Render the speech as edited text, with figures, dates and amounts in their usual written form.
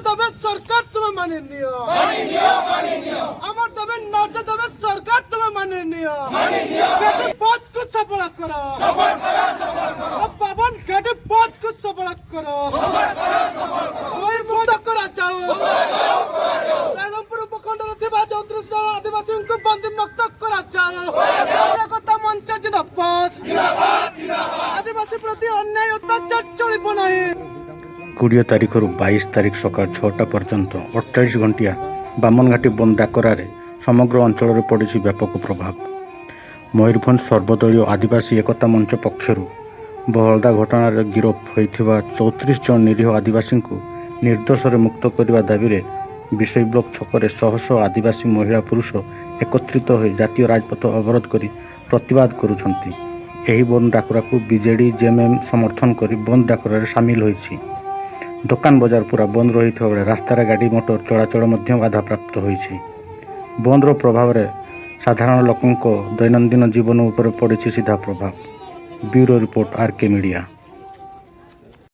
দাবি সরকার তুমি মানে নিও আমার দাবি ন্যায্য দাবি সরকার তুমি মানে নিও পথ কো সফল করো পাবন ঘাটে পথ কো সফল করো ওই মুক্ত করা চাও রায়রংপুর উপখণ্ডরে থিবা 34 জন আদিবাসীଙ୍କୁ বন্দী মুক্ত করা চাও একতা মঞ্চ জিন্দাবাদ আদিবাসী প্রতি অন্যায় অত্যাচার চলিব ନାହିଁ। 20 ତାରିଖରୁ 22 ତାରିଖ ସକାଳ 6ଟା ପର୍ଯ୍ୟନ୍ତ 48 ଘଣ୍ଟିଆ ବାମନଘାଟି ବନ୍ଦ ଡାକରାରେ ସମଗ୍ର ଅଞ୍ଚଳରେ ପଡ଼ିଛି ବ୍ୟାପକ ପ୍ରଭାବ। ମୟୂରଭଞ୍ଜ ସର୍ବଦଳୀୟ ଆଦିବାସୀ ଏକତା ମଞ୍ଚ ପକ୍ଷରୁ ବହଳଦା ଘଟଣାରେ ଗିରଫ ହୋଇଥିବା 34 ଜଣ ନିରୀହ ଆଦିବାସୀଙ୍କୁ ନିର୍ଦ୍ଦୋଷରେ ମୁକ୍ତ କରିବା ଦାବିରେ ବିଷୋଇ ବ୍ଲକ ଛକରେ ଶହ ଶହ ଆଦିବାସୀ ମହିଳା ପୁରୁଷ ଏକତ୍ରିତ ହୋଇ ଜାତୀୟ ରାଜପଥ ଅବରୋଧ କରି ପ୍ରତିବାଦ କରୁଛନ୍ତି। ଏହି ବନ୍ଦ ଡାକରାକୁ ବିଜେଡି ଜେଏମଏମ୍ ସମର୍ଥନ କରି ବନ୍ଦ ଡାକରାରେ ସାମିଲ ହୋଇଛି। ଦୋକାନ ବଜାର ପୁରା ବନ୍ଦ ରହିଥିବା ବେଳେ ରାସ୍ତାରେ ଗାଡ଼ି ମଟର ଚଳାଚଳ ମଧ୍ୟ ବାଧାପ୍ରାପ୍ତ ହୋଇଛି। ବନ୍ଦର ପ୍ରଭାବରେ ସାଧାରଣ ଲୋକଙ୍କ ଦୈନନ୍ଦିନ ଜୀବନ ଉପରେ ପଡ଼ିଛି ସିଧା ପ୍ରଭାବ। Bureau report, RK media.